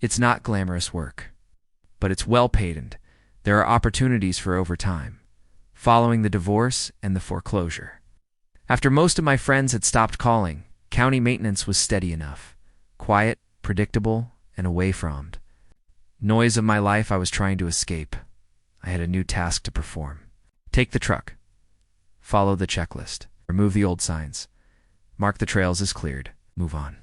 It's not glamorous work, but it's well paid and there are opportunities for overtime, following the divorce and the foreclosure. After most of my friends had stopped calling, county maintenance was steady enough, quiet, predictable, and away from noise of my life I was trying to escape. I had a new task to perform. Take the truck. Follow the checklist. Remove the old signs. Mark the trails as cleared. Move on.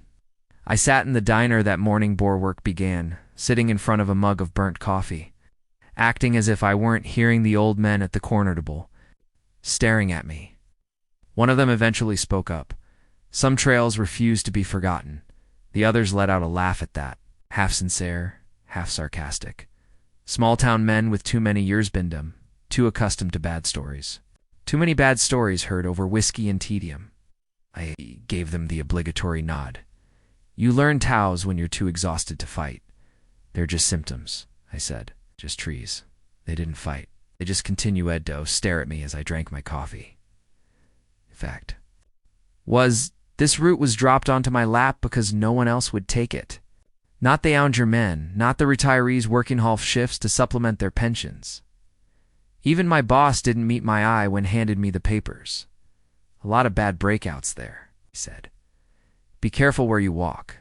I sat in the diner that morning before work began, sitting in front of a mug of burnt coffee, acting as if I weren't hearing the old men at the corner table, staring at me. One of them eventually spoke up. Some trails refused to be forgotten. The others let out a laugh at that, half sincere, half sarcastic. Small-town men with too many years been them, too accustomed to bad stories. Too many bad stories heard over whiskey and tedium. I gave them the obligatory nod. You learn TOWs when you're too exhausted to fight. They're just symptoms, I said. Just trees. They didn't fight. They just continued to stare at me as I drank my coffee. In fact, this root was dropped onto my lap because no one else would take it. Not the younger men, not the retirees working half shifts to supplement their pensions. Even my boss didn't meet my eye when handed me the papers. A lot of bad breakouts there, he said. Be careful where you walk.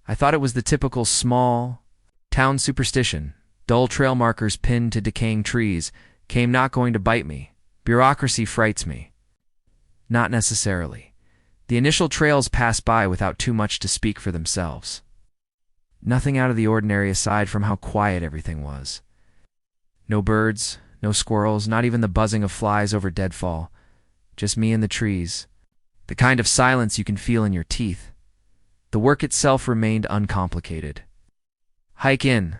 I thought it was the typical small town superstition. Dull trail markers pinned to decaying trees came not going to bite me. Bureaucracy frights me. Not necessarily. The initial trails pass by without too much to speak for themselves. Nothing out of the ordinary aside from how quiet everything was. No birds, no squirrels, not even the buzzing of flies over deadfall. Just me and the trees. The kind of silence you can feel in your teeth. The work itself remained uncomplicated. Hike in.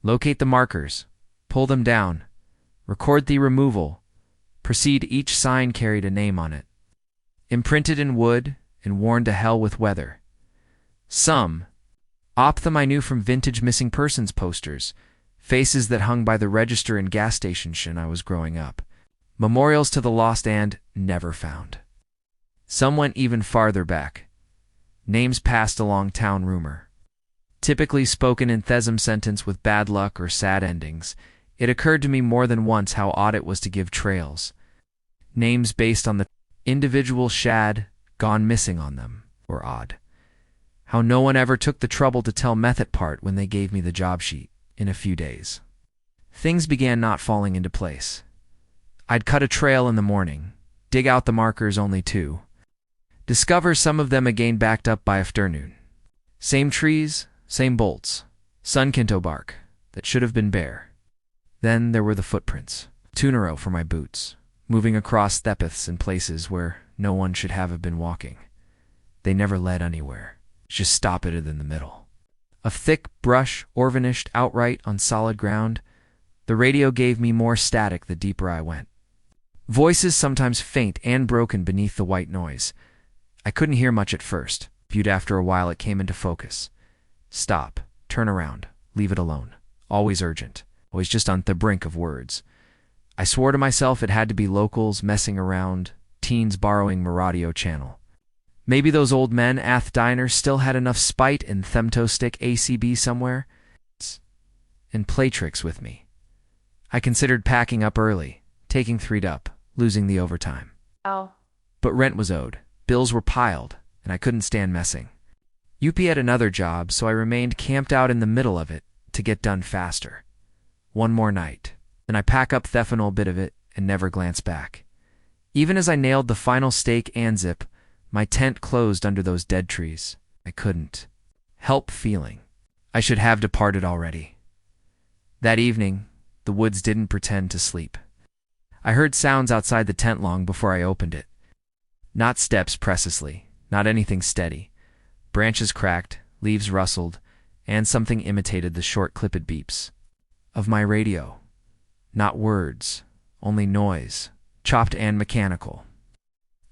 Locate the markers. Pull them down. Record the removal. Proceed. Each sign carried a name on it. Imprinted in wood and worn to hell with weather. Some them I knew from vintage missing persons posters, faces that hung by the register in gas station I was growing up, memorials to the lost and never found. Some went even farther back. Names passed along town rumor. Typically spoken in thesm sentence with bad luck or sad endings, it occurred to me more than once how odd it was to give trails. Names based on the individual shad gone missing on them were odd. How no one ever took the trouble to tell method part when they gave me the job sheet in a few days. Things began not falling into place. I'd cut a trail in the morning, dig out the markers only two, discover some of them again backed up by afternoon. Same trees, same bolts, sunkinto bark that should have been bare. Then there were the footprints, tunero for my boots, moving across thepiths in places where no one should have been walking. They never led anywhere. Just stop it in the middle. A thick brush, orvanished outright on solid ground, the radio gave me more static the deeper I went. Voices sometimes faint and broken beneath the white noise. I couldn't hear much at first. Viewed after a while it came into focus. Stop, turn around, leave it alone. Always urgent, always just on the brink of words. I swore to myself it had to be locals messing around, teens borrowing Maradio channel. Maybe those old men at diner still had enough spite and them to stick ACB somewhere and play tricks with me. I considered packing up early, taking 3 up, losing the overtime. Oh. But rent was owed, bills were piled, and I couldn't stand messing. UP had another job, so I remained camped out in the middle of it to get done faster. One more night, and I pack up Thephanol bit of it and never glance back. Even as I nailed the final stake and zip, my tent closed under those dead trees. I couldn't help feeling I should have departed already. That evening, the woods didn't pretend to sleep. I heard sounds outside the tent long before I opened it. Not steps precisely, not anything steady. Branches cracked, leaves rustled, and something imitated the short clipped beeps of my radio. Not words, only noise, chopped and mechanical.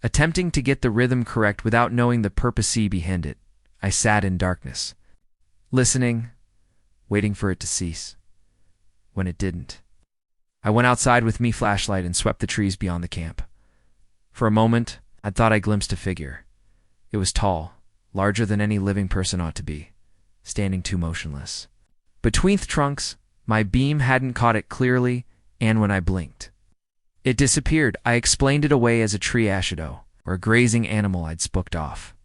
Attempting to get the rhythm correct without knowing the purpose behind it, I sat in darkness, listening, waiting for it to cease. When it didn't, I went outside with me flashlight and swept the trees beyond the camp. For a moment, I thought I glimpsed a figure. It was tall, larger than any living person ought to be, standing too motionless. Between the trunks, my beam hadn't caught it clearly, and when I blinked, it disappeared. I explained it away as a tree ashido, or a grazing animal I'd spooked off.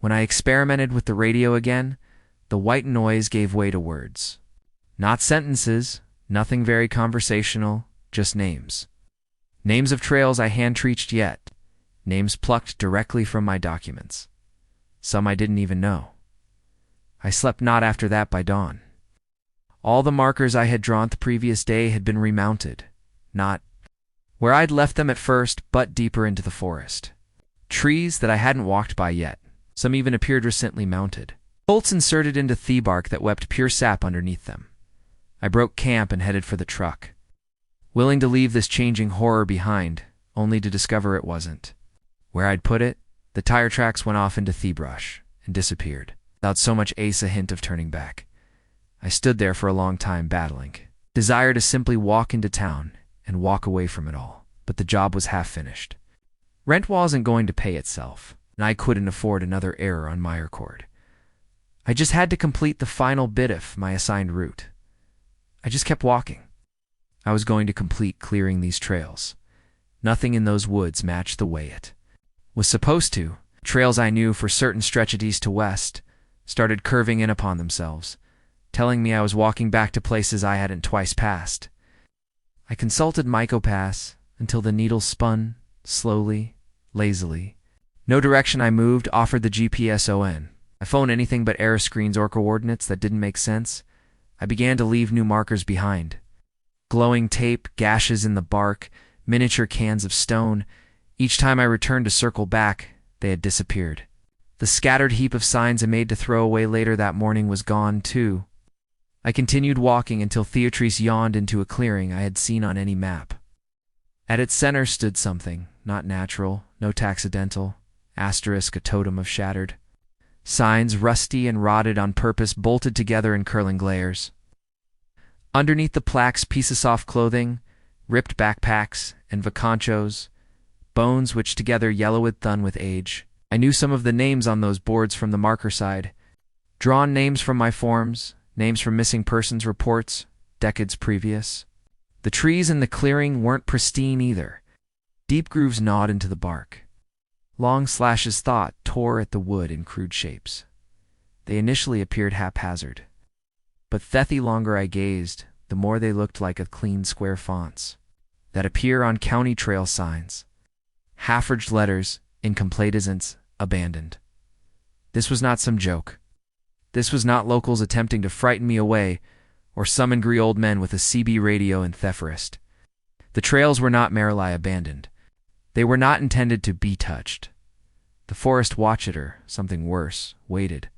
When I experimented with the radio again, the white noise gave way to words. Not sentences, nothing very conversational, just names. Names of trails I hand-treached yet, names plucked directly from my documents. Some I didn't even know. I slept not after that by dawn. All the markers I had drawn the previous day had been remounted, not where I'd left them at first, but deeper into the forest. Trees that I hadn't walked by yet, some even appeared recently mounted. Bolts inserted into the bark that wept pure sap underneath them. I broke camp and headed for the truck, willing to leave this changing horror behind, only to discover it wasn't. Where I'd put it, the tire tracks went off into the brush and disappeared, without so much as a hint of turning back. I stood there for a long time battling, desire to simply walk into town and walk away from it all, but the job was half finished. Rent wasn't going to pay itself, and I couldn't afford another error on my record. I just had to complete the final bit of my assigned route. I just kept walking. I was going to complete clearing these trails. Nothing in those woods matched the way it was supposed to. Trails I knew for certain stretched east to west started curving in upon themselves, telling me I was walking back to places I hadn't twice passed. I consulted Mycopass until the needle spun, slowly, lazily. No direction I moved offered the GPSON. I phoned anything but error screens or coordinates that didn't make sense. I began to leave new markers behind. Glowing tape, gashes in the bark, miniature cans of stone. Each time I returned to circle back, they had disappeared. The scattered heap of signs I made to throw away later that morning was gone, too. I continued walking until Theatrice yawned into a clearing I had seen on any map. At its center stood something, not natural, no taxidental, asterisk, a totem of shattered signs, rusty and rotted on purpose, bolted together in curling glares. Underneath the plaques, pieces of soft clothing, ripped backpacks, and vacanchos, bones which together yellowed dun with age. I knew some of the names on those boards from the marker side. Drawn names from my forms, names from missing persons reports, decades previous. The trees in the clearing weren't pristine either. Deep grooves gnawed into the bark. Long slashes thought tore at the wood in crude shapes. They initially appeared haphazard, but the longer I gazed, the more they looked like a clean square fonts that appear on county trail signs. Half-urged letters, incomplete abandoned. This was not some joke. This was not locals attempting to frighten me away or some angry old men with a CB radio and Thephorist. The trails were not merely abandoned. They were not intended to be touched. The forest watcher, something worse, waited.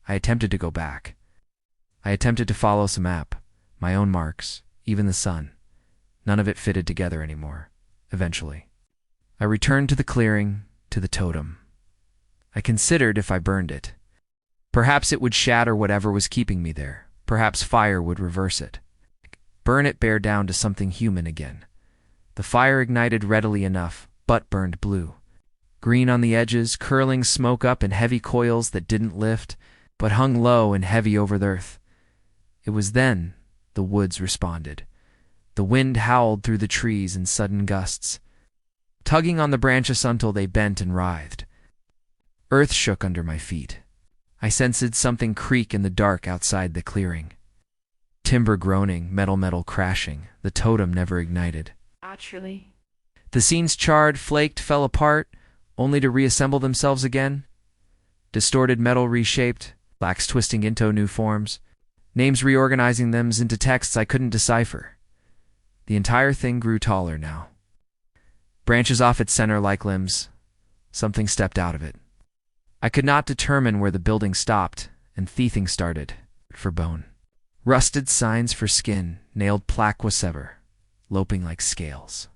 I attempted to go back. I attempted to follow some map, my own marks, even the sun. None of it fitted together anymore, eventually. I returned to the clearing, to the totem. I considered if I burned it. Perhaps it would shatter whatever was keeping me there. Perhaps fire would reverse it. Burn it bare down to something human again. The fire ignited readily enough, but burned blue. Green on the edges, curling smoke up in heavy coils that didn't lift, but hung low and heavy over the earth. It was then the woods responded. The wind howled through the trees in sudden gusts, tugging on the branches until they bent and writhed. Earth shook under my feet. I sensed something creak in the dark outside the clearing. Timber groaning, metal crashing. The totem never ignited. Naturally. The scenes charred, flaked, fell apart, only to reassemble themselves again. Distorted metal reshaped, plaques twisting into new forms, names reorganizing them into texts I couldn't decipher. The entire thing grew taller now. Branches off its center like limbs. Something stepped out of it. I could not determine where the building stopped and thieving started, for bone. Rusted signs for skin, nailed plaque was sever, loping like scales.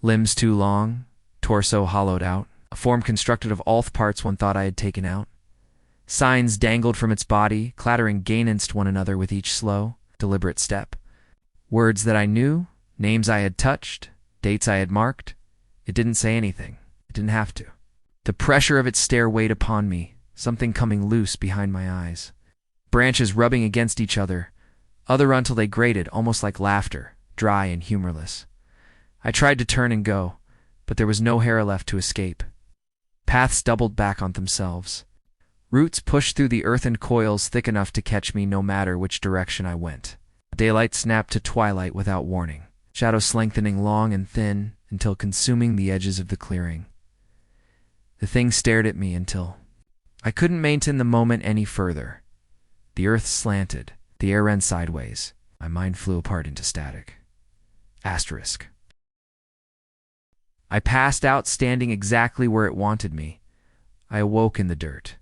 Limbs too long, torso hollowed out, a form constructed of all the parts one thought I had taken out. Signs dangled from its body, clattering against one another with each slow, deliberate step. Words that I knew, names I had touched, dates I had marked. It didn't say anything. It didn't have to. The pressure of its stare weighed upon me, something coming loose behind my eyes. branches rubbing against each other, other until they grated almost like laughter, dry and humorless. I tried to turn and go, but there was no hair left to escape. Paths doubled back on themselves. Roots pushed through the earthen coils thick enough to catch me no matter which direction I went. Daylight snapped to twilight without warning, shadows lengthening long and thin until consuming the edges of the clearing. The thing stared at me until I couldn't maintain the moment any further. The earth slanted, the air ran sideways. My mind flew apart into static. Asterisk. I passed out standing exactly where it wanted me. I awoke in the dirt.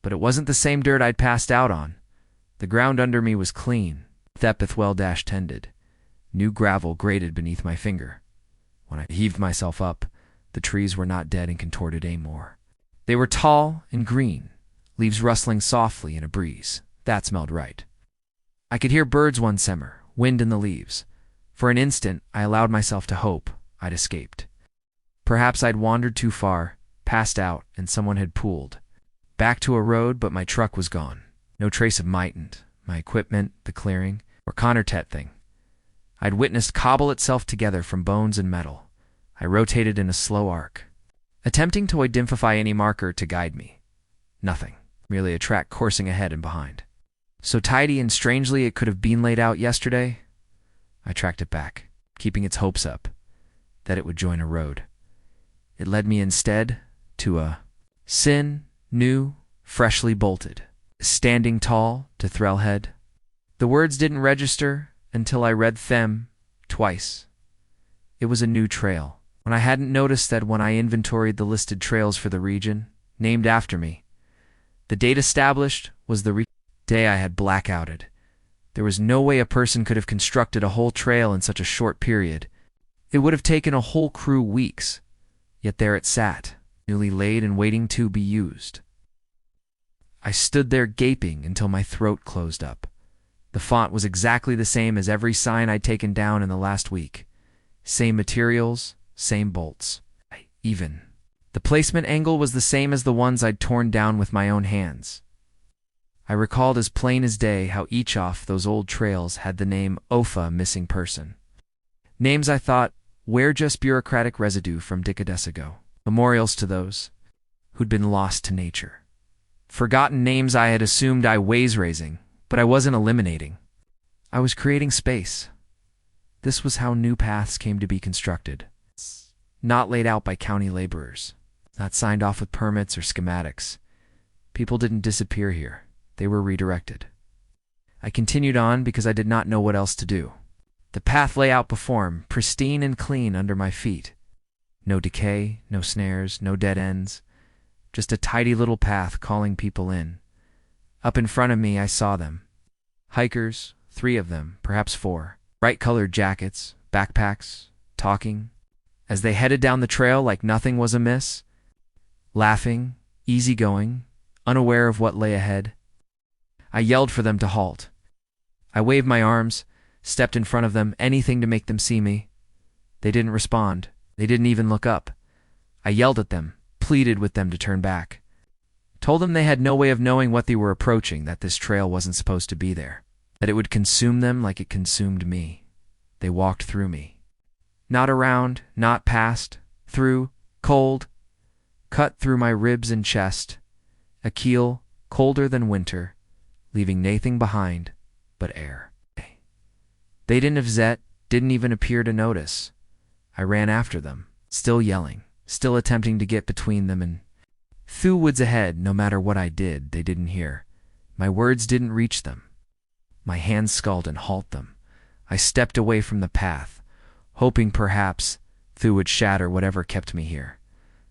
But it wasn't the same dirt I'd passed out on. The ground under me was clean, thepeth well-tended. New gravel grated beneath my finger. When I heaved myself up, the trees were not dead and contorted anymore. They were tall and green, leaves rustling softly in a breeze. That smelled right. I could hear birds one summer, wind in the leaves. For an instant, I allowed myself to hope I'd escaped. Perhaps I'd wandered too far, passed out, and someone had pulled back to a road, but my truck was gone. No trace of my equipment, the clearing, or Connertet thing. I'd witnessed cobble itself together from bones and metal. I rotated in a slow arc, attempting to identify any marker to guide me. Nothing, merely a track coursing ahead and behind. So tidy and strangely it could have been laid out yesterday. I tracked it back, keeping its hopes up, that it would join a road. It led me instead to a sin, new, freshly bolted, standing tall to Threllhead. The words didn't register until I read them twice. It was a new trail, when I hadn't noticed that when I inventoried the listed trails for the region, named after me. The date established was the day I had blackouted. There was no way a person could have constructed a whole trail in such a short period. It would have taken a whole crew weeks. Yet there it sat, newly laid and waiting to be used. I stood there gaping until my throat closed up. The font was exactly the same as every sign I'd taken down in the last week. Same materials, same bolts. Even the placement angle was the same as the ones I'd torn down with my own hands. I recalled as plain as day how each off those old trails had the name OFA missing person. Names I thought were just bureaucratic residue from decades ago, memorials to those who'd been lost to nature. Forgotten names I had assumed I was raising, but I wasn't eliminating. I was creating space. This was how new paths came to be constructed. Not laid out by county laborers, not signed off with permits or schematics. People didn't disappear here. They were redirected. I continued on because I did not know what else to do. The path lay out before me, pristine and clean under my feet. No decay, no snares, no dead ends. Just a tidy little path calling people in. Up in front of me, I saw them. Hikers, 3 of them, perhaps 4. Bright-colored jackets, backpacks, talking. As they headed down the trail like nothing was amiss. Laughing, easygoing, unaware of what lay ahead. I yelled for them to halt. I waved my arms, stepped in front of them, anything to make them see me. They didn't respond. They didn't even look up. I yelled at them, pleaded with them to turn back. Told them they had no way of knowing what they were approaching, that this trail wasn't supposed to be there, that it would consume them like it consumed me. They walked through me. Not around, not past, through, cold, cut through my ribs and chest, a keel colder than winter, leaving nothing behind but air. They didn't have zet, didn't even appear to notice. I ran after them, still yelling, still attempting to get between them and through woods ahead. No matter what I did, they didn't hear. My words didn't reach them. My hands sculled and halt them. I stepped away from the path, hoping perhaps through would shatter whatever kept me here.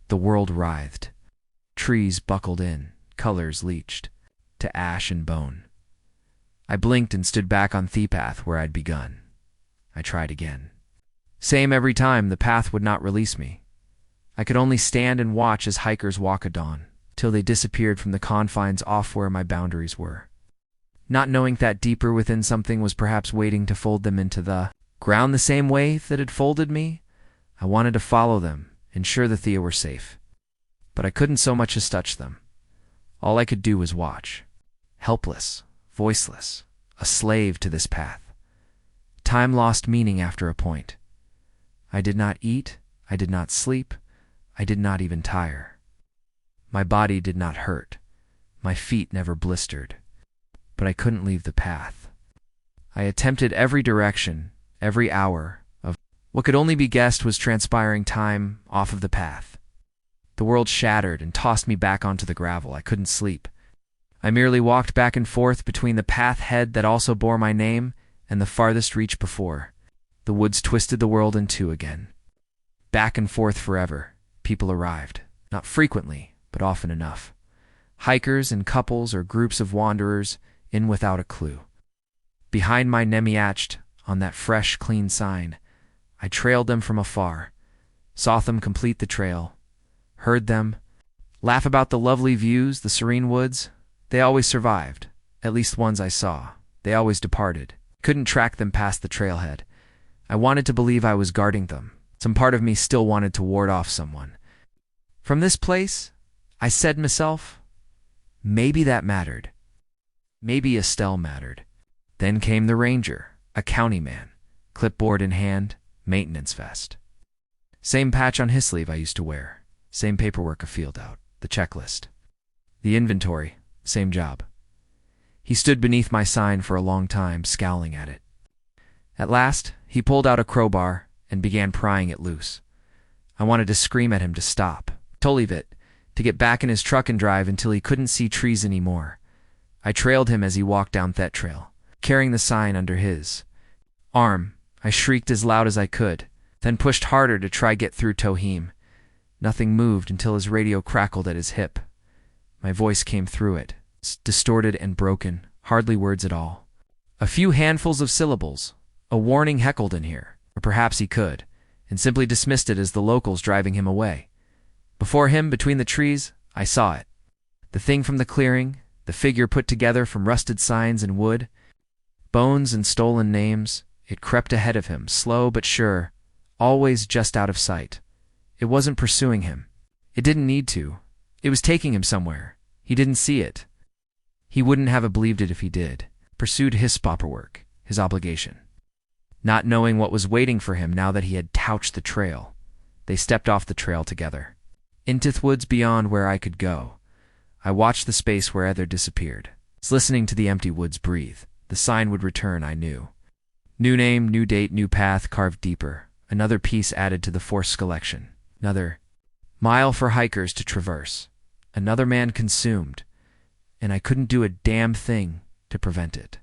The world writhed. Trees buckled in, colors leached, to ash and bone. I blinked and stood back on the path where I'd begun. I tried again. Same every time, the path would not release me. I could only stand and watch as hikers walked on, till they disappeared from the confines off where my boundaries were. Not knowing that deeper within something was perhaps waiting to fold them into the ground the same way that had folded me, I wanted to follow them, ensure the Thea were safe. But I couldn't so much as touch them. All I could do was watch, helpless, voiceless, a slave to this path. Time lost meaning after a point. I did not eat, I did not sleep, I did not even tire. My body did not hurt, my feet never blistered, but I couldn't leave the path. I attempted every direction, every hour of what could only be guessed was transpiring time off of the path. The world shattered and tossed me back onto the gravel. I couldn't sleep. I merely walked back and forth between the path head that also bore my name and the farthest reach before. The woods twisted the world in two again. Back and forth forever, people arrived. Not frequently, but often enough. Hikers and couples or groups of wanderers in without a clue. Behind my nemiatched, on that fresh, clean sign, I trailed them from afar, saw them complete the trail, heard them laugh about the lovely views, the serene woods. They always survived, at least ones I saw. They always departed. Couldn't track them past the trailhead. I wanted to believe I was guarding them. Some part of me still wanted to ward off someone. From this place, I said myself, maybe that mattered. Maybe Estelle mattered. Then came the ranger, a county man, clipboard in hand, maintenance vest. Same patch on his sleeve I used to wear, same paperwork a field out, the checklist. The inventory, same job. He stood beneath my sign for a long time, scowling at it. At last, he pulled out a crowbar and began prying it loose. I wanted to scream at him to stop, to leave it, to get back in his truck and drive until he couldn't see trees anymore. I trailed him as he walked down that trail, carrying the sign under his arm. I shrieked as loud as I could, then pushed harder to try get through Tohim. Nothing moved until his radio crackled at his hip. My voice came through it, distorted and broken, hardly words at all. A few handfuls of syllables, a warning heckled in here, or perhaps he could, and simply dismissed it as the locals driving him away. Before him, between the trees, I saw it. The thing from the clearing, the figure put together from rusted signs and wood, bones and stolen names. It crept ahead of him, slow but sure, always just out of sight. It wasn't pursuing him. It didn't need to. It was taking him somewhere. He didn't see it. He wouldn't have believed it if he did. Pursued his paperwork, his obligation. Not knowing what was waiting for him now that he had touched the trail, they stepped off the trail together. Into the woods beyond where I could go. I watched the space where Ether disappeared. Listening to the empty woods breathe. The sign would return, I knew. New name, new date, new path carved deeper. Another piece added to the forced collection. Another mile for hikers to traverse. Another man consumed. And I couldn't do a damn thing to prevent it.